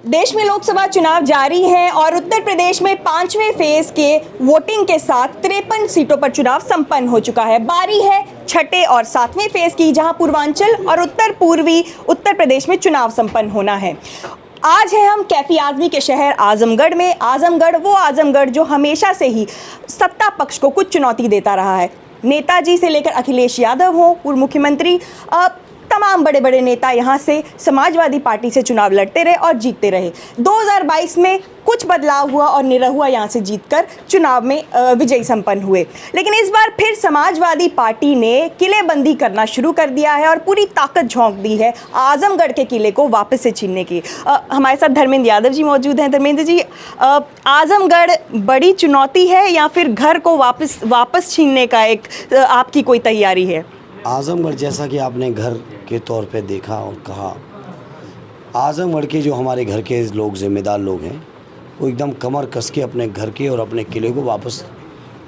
देश में लोकसभा चुनाव जारी है और उत्तर प्रदेश में 5वें फेज के वोटिंग के साथ 53 सीटों पर चुनाव संपन्न हो चुका है। बारी है छठे और 7वें फेज की, जहां पूर्वांचल और उत्तर पूर्वी उत्तर प्रदेश में चुनाव संपन्न होना है। आज है हम कैफी आजमी के शहर आजमगढ़ में। आजमगढ़ वो आजमगढ़ जो हमेशा से ही सत्ता पक्ष को कुछ चुनौती देता रहा है। नेताजी से लेकर अखिलेश यादव हो, पूर्व मुख्यमंत्री, तमाम बड़े बड़े नेता यहाँ से समाजवादी पार्टी से चुनाव लड़ते रहे और जीतते रहे। 2022 में कुछ बदलाव हुआ और निरहुआ यहाँ से जीतकर चुनाव में विजयी संपन्न हुए। लेकिन इस बार फिर समाजवादी पार्टी ने किलेबंदी करना शुरू कर दिया है और पूरी ताकत झोंक दी है आजमगढ़ के किले को वापस से छीनने की। हमारे साथ धर्मेंद्र यादव जी मौजूद हैं। धर्मेंद्र जी, आजमगढ़ बड़ी चुनौती है या फिर घर को वापस छीनने का एक आपकी कोई तैयारी है? आजमगढ़, जैसा कि आपने घर के तौर पे देखा और कहा, आजमगढ़ के जो हमारे घर के लोग, जिम्मेदार लोग हैं, वो एकदम कमर कस के अपने घर के और अपने किले को वापस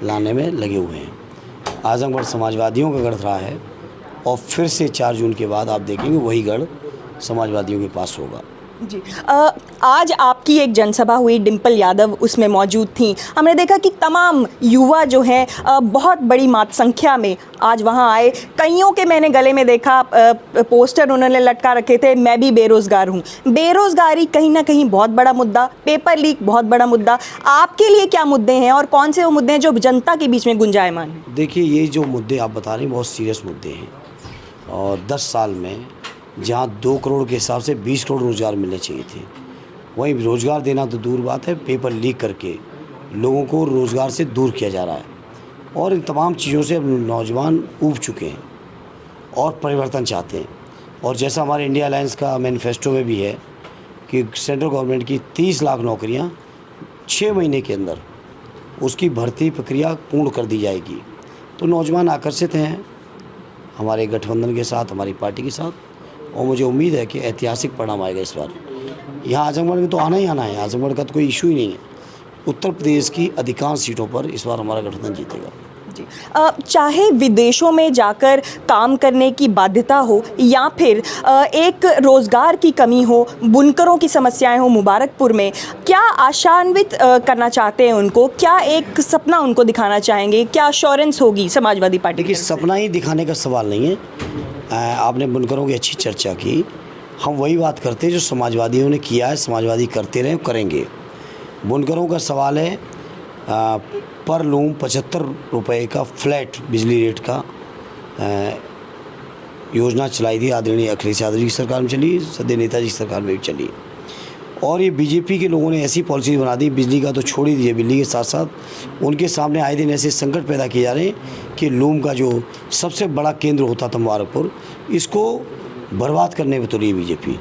लाने में लगे हुए हैं। आजमगढ़ समाजवादियों का गढ़ रहा है और फिर से 4 जून के बाद आप देखेंगे वही गढ़ समाजवादियों के पास होगा। जी, आज आपकी एक जनसभा हुई, डिम्पल यादव उसमें मौजूद थी। हमने देखा कि तमाम युवा जो हैं बहुत बड़ी मात्रा संख्या में आज वहां आए। कईयों के मैंने गले में देखा पोस्टर उन्होंने लटका रखे थे, मैं भी बेरोज़गार हूं। बेरोज़गारी कहीं ना कहीं बहुत बड़ा मुद्दा, पेपर लीक बहुत बड़ा मुद्दा। आपके लिए क्या मुद्दे हैं और कौन से वो मुद्दे हैं जो जनता के बीच में गुंजायमान हैं? देखिए, ये जो मुद्दे आप बता रहे हैं बहुत सीरियस मुद्दे हैं और 10 साल में जहाँ 2 करोड़ के हिसाब से 20 करोड़ रोज़गार मिलने चाहिए थे, वहीं रोज़गार देना तो दूर बात है, पेपर लीक करके लोगों को रोज़गार से दूर किया जा रहा है। और इन तमाम चीज़ों से अब नौजवान ऊब चुके हैं और परिवर्तन चाहते हैं। और जैसा हमारे इंडिया अलायंस का मैनिफेस्टो में भी है कि सेंट्रल गवर्नमेंट की 30 लाख नौकरियाँ 6 महीने के अंदर उसकी भर्ती प्रक्रिया पूर्ण कर दी जाएगी। तो नौजवान आकर्षित हैं हमारे गठबंधन के साथ, हमारी पार्टी के साथ, और मुझे उम्मीद है कि ऐतिहासिक परिणाम आएगा इस बार। यहाँ आजमगढ़ में तो आना ही आना है, आजमगढ़ का तो कोई इशू ही नहीं है। उत्तर प्रदेश की अधिकांश सीटों पर इस बार हमारा गठबंधन जीतेगा। जी, चाहे विदेशों में जाकर काम करने की बाध्यता हो या फिर एक रोज़गार की कमी हो, बुनकरों की समस्याएं हो मुबारकपुर में, क्या आशान्वित करना चाहते हैं उनको? क्या एक सपना उनको दिखाना चाहेंगे? क्या अश्योरेंस होगी समाजवादी पार्टी? देखिए, सपना ही दिखाने का सवाल नहीं है। आपने बुनकरों की अच्छी चर्चा की। हम वही बात करते हैं जो समाजवादियों ने किया है, समाजवादी करते रहे, करेंगे। बुनकरों का सवाल है पर लूम 75 रुपये का फ्लैट बिजली रेट का योजना चलाई थी। आदरणीय अखिलेश यादव जी की सरकार में चली, सदैव नेताजी की सरकार में भी चली। और ये बीजेपी के लोगों ने ऐसी पॉलिसी बना दी, बिजली का तो छोड़ ही दीजिए, बिजली के साथ साथ उनके सामने आए दिन ऐसे संकट पैदा किए जा रहे हैं कि लूम का जो सबसे बड़ा केंद्र होता था मुबारकपुर, इसको बर्बाद करने में तो रही बीजेपी।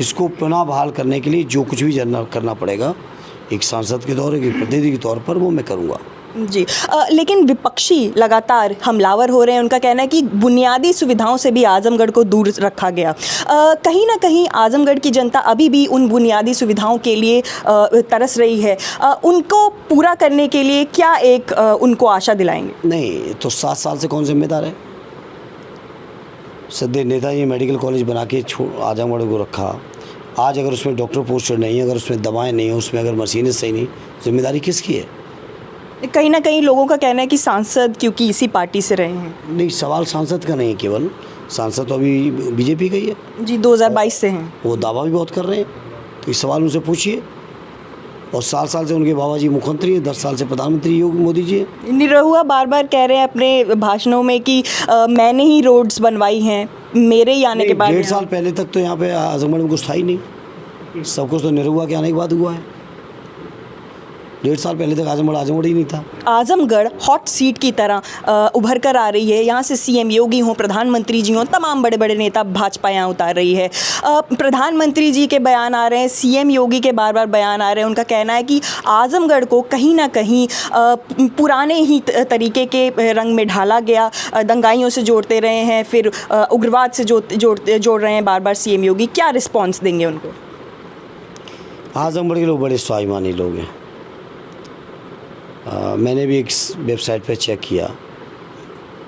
इसको पुनः बहाल करने के लिए जो कुछ भी करना पड़ेगा, एक सांसद के तौर, एक प्रतिनिधि के तौर पर, वो मैं करूँगा। जी, लेकिन विपक्षी लगातार हमलावर हो रहे हैं। उनका कहना है कि बुनियादी सुविधाओं से भी आजमगढ़ को दूर रखा गया। कहीं ना कहीं आजमगढ़ की जनता अभी भी उन बुनियादी सुविधाओं के लिए तरस रही है। उनको पूरा करने के लिए क्या एक उनको आशा दिलाएंगे? नहीं तो 7 साल से कौन जिम्मेदार है? सदैव नेताजी मेडिकल कॉलेज बना के आजमगढ़ को रखा। आज अगर उसमें डॉक्टर पोस्टर नहीं है, अगर उसमें दवाएँ नहीं हैं, उसमें अगर मशीनें सही नहीं, जिम्मेदारी किसकी है? कहीं ना कहीं लोगों का कहना है कि सांसद क्योंकि इसी पार्टी से रहे हैं। नहीं, सवाल सांसद का नहीं है केवल, सांसद तो अभी बीजेपी का ही है जी, 2022 से हैं। वो दावा भी बहुत कर रहे हैं, तो इस सवाल उनसे पूछिए। और 7 साल से उनके बाबा जी मुख्यमंत्री हैं, 10 साल से प्रधानमंत्री योगी मोदी जी हैं। निरहुआ बार बार कह रहे हैं अपने भाषणों में कि मैंने ही रोड्स बनवाई हैं, मेरे ही आने के बाद। 1.5 साल पहले तक तो यहाँ पे आजमगढ़ में कुछ था ही नहीं, सब कुछ तो निरहुआ के आने के बाद हुआ है। 1.5 साल पहले तक आजमगढ़ ही नहीं था। आजमगढ़ हॉट सीट की तरह उभर कर आ रही है। यहाँ से सीएम योगी हों, प्रधानमंत्री जी हों, तमाम बड़े बड़े नेता भाजपा यहाँ उतार रही है। प्रधानमंत्री जी के बयान आ रहे हैं, सीएम योगी के बार बार बयान आ रहे हैं। उनका कहना है कि आजमगढ़ को कहीं ना कहीं पुराने ही तरीके के रंग में ढाला गया, दंगाइयों से जोड़ते रहे हैं, फिर उग्रवाद से जोड़ रहे हैं बार बार सीएम योगी। क्या रिस्पॉन्स देंगे उनको? आजमगढ़ के लोग बड़े स्वाभिमानी लोग हैं। मैंने भी एक वेबसाइट पर चेक किया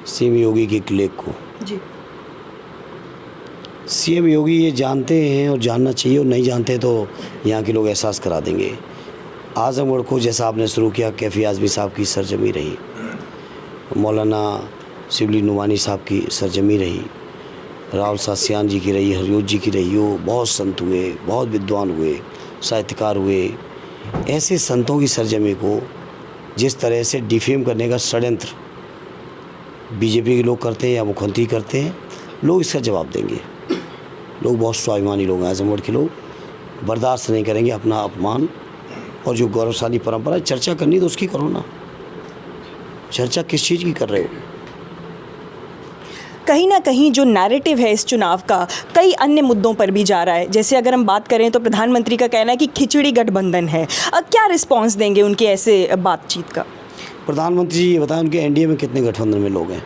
सीएम योगी की क्लिक को। जी, सीएम योगी ये जानते हैं और जानना चाहिए, और नहीं जानते तो यहाँ के लोग एहसास करा देंगे। आजमगढ़ को जैसा आपने शुरू किया, कैफी आज़मी साहब की सरजमी रही, मौलाना शिबली नुमानी साहब की सरजमी रही, राहुल सासियान जी की रही, हरियोत जी की रही। वो बहुत संत हुए, बहुत विद्वान हुए, साहित्यकार हुए। ऐसे संतों की सरजमी को जिस तरह से डिफेम करने का षड्यंत्र बीजेपी के लोग करते हैं या मुख्यमंत्री करते हैं, लोग इसका जवाब देंगे। लोग बहुत स्वाभिमानी लोग हैं, आजमगढ़ के लोग बर्दाश्त नहीं करेंगे अपना अपमान। और जो गौरवशाली परंपरा है, चर्चा करनी तो उसकी करो ना। चर्चा किस चीज़ की कर रहे हो? कहीं ना कहीं जो नैरेटिव है इस चुनाव का कई अन्य मुद्दों पर भी जा रहा है। जैसे अगर हम बात करें तो प्रधानमंत्री का कहना है कि खिचड़ी गठबंधन है। क्या रिस्पांस देंगे उनके ऐसे बातचीत का? प्रधानमंत्री जी ये बताएं, उनके एनडीए में कितने गठबंधन में लोग हैं?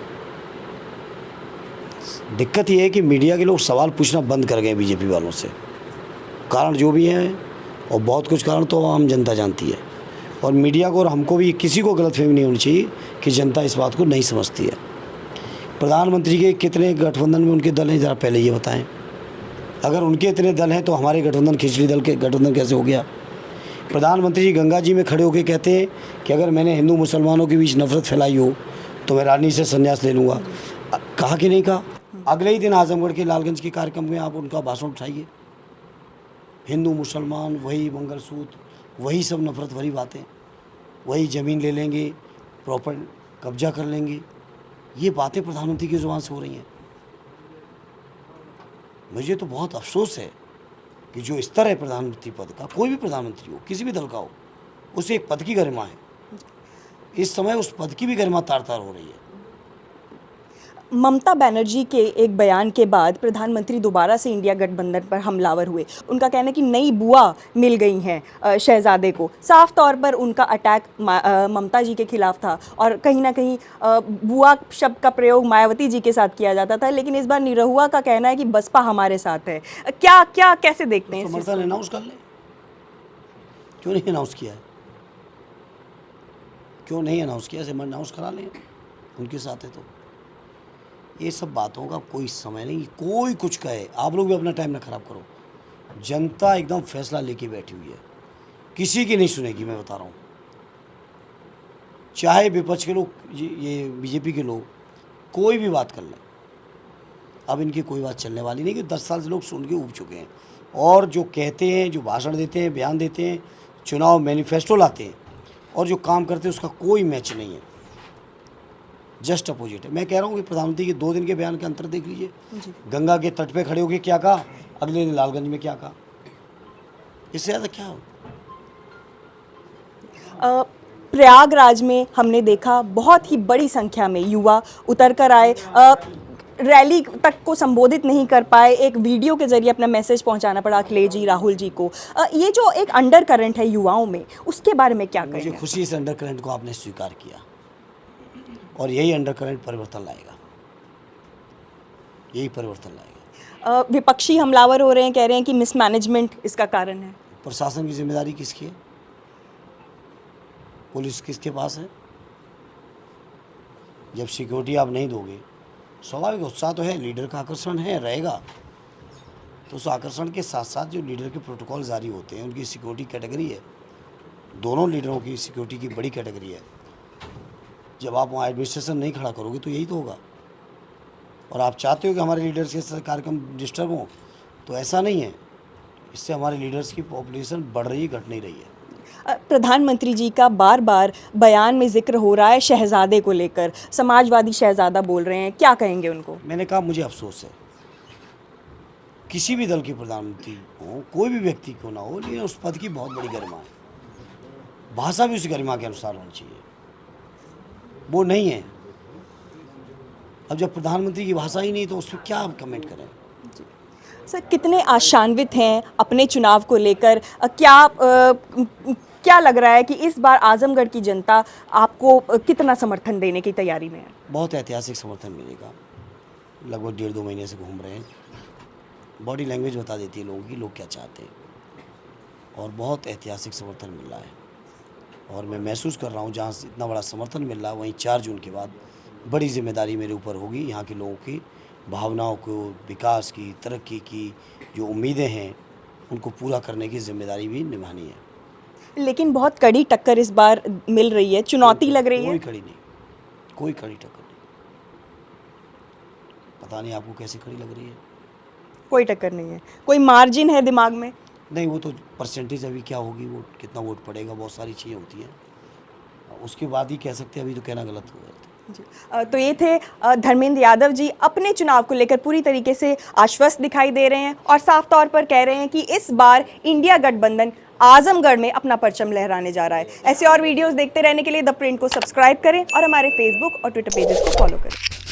दिक्कत ये है कि मीडिया के लोग सवाल पूछना बंद कर गए बीजेपी वालों से। कारण जो भी हैं, और बहुत कुछ कारण तो आम जनता जानती है। और मीडिया को और हमको भी, किसी को गलतफहमी नहीं होनी चाहिए कि जनता इस बात को नहीं समझती है। प्रधानमंत्री के कितने गठबंधन में उनके दल हैं, ज़रा पहले ये बताएं। अगर उनके इतने दल हैं तो हमारे गठबंधन खिचड़ी दल के गठबंधन कैसे हो गया? प्रधानमंत्री जी गंगा जी में खड़े होकर कहते हैं कि अगर मैंने हिंदू मुसलमानों के बीच नफरत फैलाई हो तो मैं राजनीति से संन्यास ले लूँगा। कहा कि नहीं कहा? अगले ही दिन आजमगढ़ के लालगंज के कार्यक्रम में आप उनका भाषण उठाइए। हिंदू मुसलमान, वही मंगलसूत्र, वही सब नफरत भरी बातें, वही ज़मीन ले लेंगे, प्रॉपर कब्जा कर लेंगे। ये बातें प्रधानमंत्री की ज़ुबान से हो रही हैं। मुझे तो बहुत अफसोस है कि जो स्तर है प्रधानमंत्री पद का, कोई भी प्रधानमंत्री हो, किसी भी दल का हो, उसे एक पद की गरिमा है। इस समय उस पद की भी गरिमा तार तार हो रही है। ममता बनर्जी के एक बयान के बाद प्रधानमंत्री दोबारा से इंडिया गठबंधन पर हमलावर हुए। उनका कहना है कि नई बुआ मिल गई हैं शहजादे को। साफ तौर पर उनका अटैक ममता जी के खिलाफ था, और कहीं ना कहीं बुआ शब्द का प्रयोग मायावती जी के साथ किया जाता था। लेकिन इस बार निरहुआ का कहना है कि बसपा हमारे साथ है। क्या क्या कैसे देखते हैं? समर्थन अनाउंस कर ले, क्यों नहीं अनाउंस किया है? क्यों नहीं अनाउंस किया? ऐसे अनाउंस करा लें, उनके साथ है तो। ये सब बातों का कोई समय नहीं, कोई कुछ कहे। आप लोग भी अपना टाइम ना खराब करो। जनता एकदम फैसला लेके बैठी हुई है, किसी की नहीं सुनेगी। मैं बता रहा हूँ, चाहे विपक्ष के लोग, ये बीजेपी के लोग कोई भी बात कर लें, अब इनकी कोई बात चलने वाली नहीं, कि 10 साल से लोग सुन के ऊब चुके हैं। और जो कहते हैं, जो भाषण देते हैं, बयान देते हैं, चुनाव मैनिफेस्टो लाते हैं, और जो काम करते हैं उसका कोई मैच नहीं है, जस्ट अपोजिट है। मैं कह रहा हूँ कि प्रधानमंत्री के 2 दिन के बयान के अंतर देख लीजिए। गंगा के तट पे खड़े होकर क्या कहा, अगले दिन लालगंज में क्या कहा। इससे ज़्यादा क्या हो? प्रयागराज में हमने देखा बहुत ही बड़ी संख्या में युवा उतर कर आए। रैली तक को संबोधित नहीं कर पाए, एक वीडियो के जरिए अपना मैसेज पहुंचाना पड़ा अखिलेश जी, राहुल जी को। ये जो एक अंडर करंट है युवाओं में, उसके बारे में क्या कहेंगे? मुझे खुशी इस अंडर करंट को आपने स्वीकार किया, और यही अंडर करंट परिवर्तन लाएगा, यही परिवर्तन लाएगा। विपक्षी हमलावर हो रहे हैं, कह रहे हैं कि मिसमैनेजमेंट इसका कारण है। प्रशासन की जिम्मेदारी किसकी है? पुलिस किसके पास है? जब सिक्योरिटी आप नहीं दोगे, स्वाभाविक उत्साह तो है, लीडर का आकर्षण है, रहेगा। तो उस आकर्षण के साथ साथ जो लीडर के प्रोटोकॉल जारी होते हैं, उनकी सिक्योरिटी कैटेगरी है, दोनों लीडरों की सिक्योरिटी की बड़ी कैटेगरी है। जब आप वहाँ एडमिनिस्ट्रेशन नहीं खड़ा करोगे तो यही तो होगा। और आप चाहते हो कि हमारे लीडर्स के कार्यक्रम डिस्टर्ब हों, तो ऐसा नहीं है। इससे हमारे लीडर्स की पॉपुलेशन बढ़ रही है, घट नहीं रही है। प्रधानमंत्री जी का बार बार बयान में जिक्र हो रहा है शहजादे को लेकर, समाजवादी शहजादा बोल रहे हैं, क्या कहेंगे उनको? मैंने कहा मुझे अफसोस है, किसी भी दल के प्रधानमंत्री हो, कोई भी व्यक्ति क्यों ना हो, लेकिन उस पद की बहुत बड़ी गरिमा है। भाषा भी उस गरिमा के अनुसार होनी चाहिए, वो नहीं है। अब जब प्रधानमंत्री की भाषा ही नहीं तो उस पर क्या आप कमेंट करें? सर, कितने आशान्वित हैं अपने चुनाव को लेकर? क्या लग रहा है कि इस बार आजमगढ़ की जनता आपको कितना समर्थन देने की तैयारी में है? बहुत ऐतिहासिक समर्थन मिलेगा। लगभग 1.5-2 महीने से घूम रहे हैं, बॉडी लैंग्वेज बता देती है लोगों की, लोग क्या चाहते हैं, और बहुत ऐतिहासिक समर्थन मिल रहा है। और मैं महसूस कर रहा हूँ, जहाँ से इतना बड़ा समर्थन मिल रहा है, वहीं 4 जून के बाद बड़ी जिम्मेदारी मेरे ऊपर होगी यहाँ के लोगों की भावनाओं को, विकास की, तरक्की की जो उम्मीदें हैं उनको पूरा करने की जिम्मेदारी भी निभानी है। लेकिन बहुत कड़ी टक्कर इस बार मिल रही है, चुनौती लग रही है। कोई कड़ी नहीं, कोई कड़ी टक्कर नहीं। पता नहीं आपको कैसी कड़ी लग रही है। कोई टक्कर नहीं है, कोई मार्जिन है दिमाग में? नहीं, वो तो परसेंटेज अभी क्या होगी, वो कितना वोट पड़ेगा, बहुत सारी चीज़ें होती हैं, उसके बाद ही कह सकते हैं, अभी तो कहना गलत हो जाता है। जी। तो ये थे धर्मेंद्र यादव जी, अपने चुनाव को लेकर पूरी तरीके से आश्वस्त दिखाई दे रहे हैं और साफ तौर पर कह रहे हैं कि इस बार इंडिया गठबंधन आजमगढ़ में अपना परचम लहराने जा रहा है। ऐसे और वीडियोस देखते रहने के लिए द प्रिंट को सब्सक्राइब करें और हमारे फेसबुक और ट्विटर पेजेस को फॉलो करें।